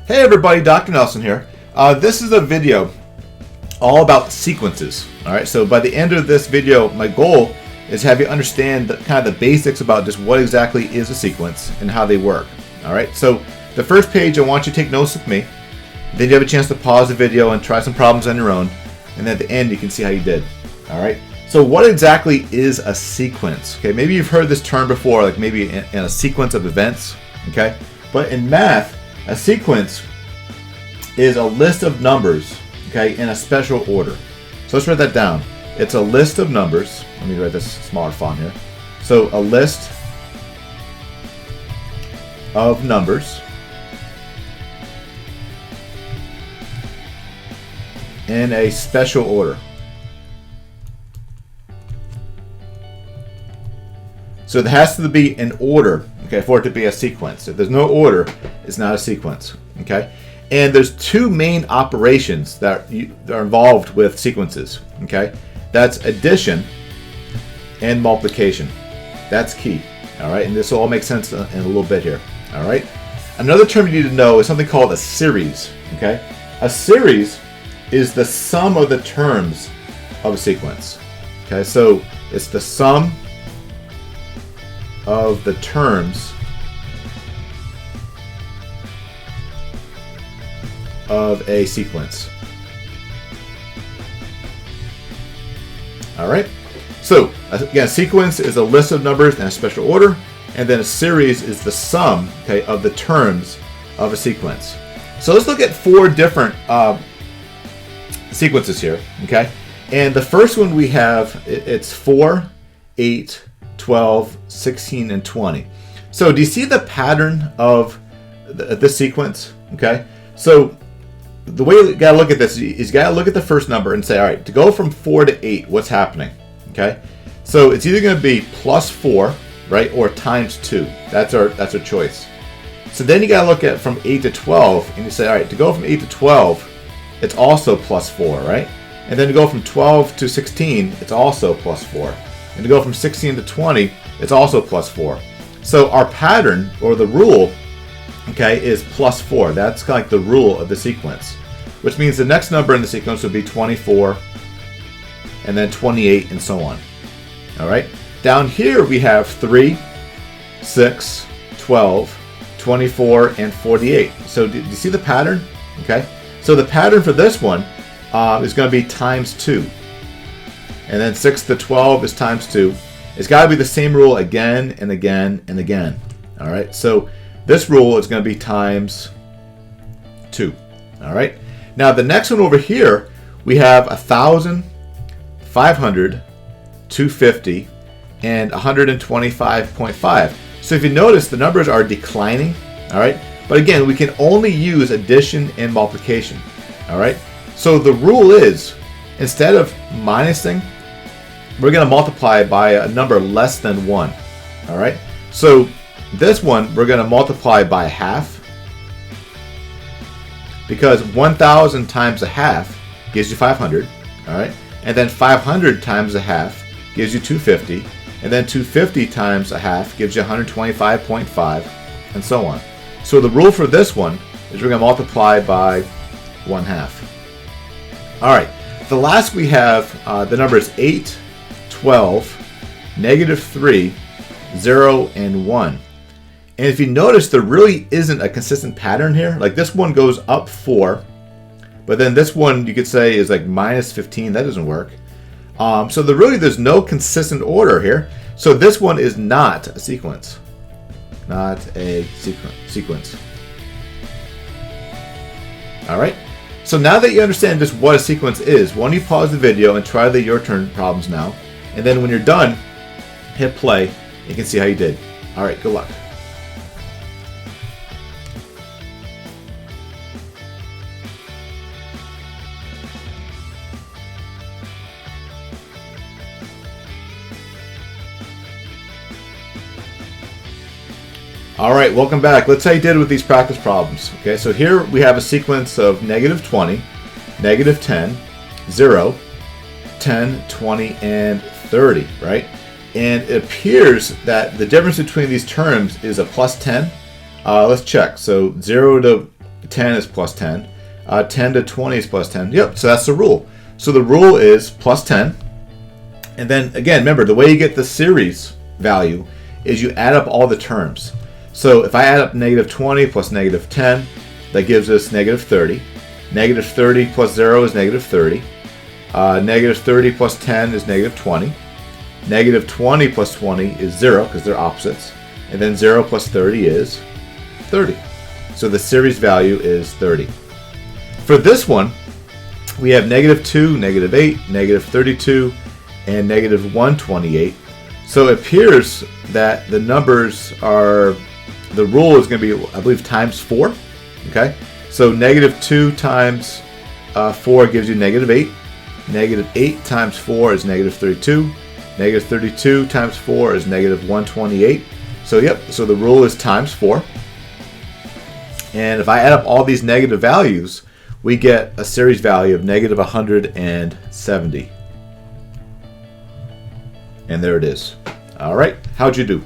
Hey everybody, Dr. Nelson here. This is a video all about sequences. Alright, so by the end of this video, my goal is to have you understand kind of the basics about just what exactly is a sequence and how they work. Alright, so the first page, I want you to take notes with me. Then you have a chance to pause the video and try some problems on your own. And then at the end, you can see how you did. Alright, so what exactly is a sequence? Okay, maybe you've heard this term before, like maybe in a sequence of events. Okay, but in math, a sequence is a list of numbers, okay, in a special order. So let's write that down. It's a list of numbers. Let me write this smaller font here. So a list of numbers in a special order. So there has to be an order, okay, for it to be a sequence. If there's no order, it's not a sequence, okay? And there's two main operations that are involved with sequences, okay? That's addition and multiplication. That's key, all right? And this will all make sense in a little bit here, all right? Another term you need to know is something called a series, okay? A series is the sum of the terms of a sequence, okay? So it's the sum of the terms of a sequence. All right. So again, a sequence is a list of numbers in a special order, and then a series is the sum, okay, of the terms of a sequence. So let's look at four different sequences here. Okay, and the first one we have, it's 4, 8, 12, 16, and 20. So do you see the pattern of this sequence? Okay, so the way you gotta look at this is you gotta look at the first number and say, all right, to go from 4 to 8, what's happening? Okay, so it's either gonna be plus 4, right, or times 2. That's our choice. So then you gotta look at from 8 to 12, and you say, all right, to go from 8 to 12, it's also plus 4, right? And then to go from 12 to 16, it's also plus 4. And to go from 16 to 20, it's also plus 4. So our pattern, or the rule, okay, is plus 4. That's kind of like the rule of the sequence, which means the next number in the sequence would be 24, and then 28, and so on. All right. Down here we have 3, 6, 12, 24, and 48. So do you see the pattern? Okay. So the pattern for this one is going to be times 2. And then 6 to 12 is times 2. It's got to be the same rule again and again and again. All right. So this rule is going to be times 2. All right. Now the next one over here, we have 1,000, 500, 250, and 125.5. So if you notice, the numbers are declining. All right. But again, we can only use addition and multiplication. All right. So the rule is, instead of minusing, we're going to multiply by a number less than 1. All right. So this one, we're going to multiply by half, because 1,000 times a half gives you 500. All right. And then 500 times a half gives you 250. And then 250 times a half gives you 125.5, and so on. So the rule for this one is we're going to multiply by 1/2. All right. The last we have the numbers 8, 12, -3, 0, and 1. And if you notice, there really isn't a consistent pattern here. Like this one goes up 4, but then this one you could say is like -15. That doesn't work. So there's no consistent order here. So this one is not a sequence. Not a sequence. All right. So now that you understand just what a sequence is, why don't you pause the video and try the your turn problems now. And then when you're done, hit play. You can see how you did. All right. Good luck. All right, welcome back. Let's see how you did with these practice problems. Okay, so here we have a sequence of -20, -10, 0, 10, 20, and 30, right? And it appears that the difference between these terms is a plus 10. Let's check. So 0 to 10 is plus 10. 10 to 20 is plus 10. Yep, so that's the rule. So the rule is plus 10. And then, again, remember, the way you get the series value is you add up all the terms. So if I add up negative 20 plus negative 10, that gives us negative 30. Negative 30 plus 0 is negative 30. Negative 30 plus 10 is negative 20. Negative 20 plus 20 is 0 because they're opposites. And then 0 plus 30 is 30. So the series value is 30. For this one, we have negative 2, negative 8, negative 32, and negative 128. So it appears that the numbers are, the rule is going to be, I believe, times 4. Okay? So negative 2 times 4 gives you negative 8. Negative 8 times 4 is negative 32. Negative 32 times 4 is negative 128. So yep, so the rule is times 4. And if I add up all these negative values, we get a series value of negative 170. And there it is. All right, how'd you do?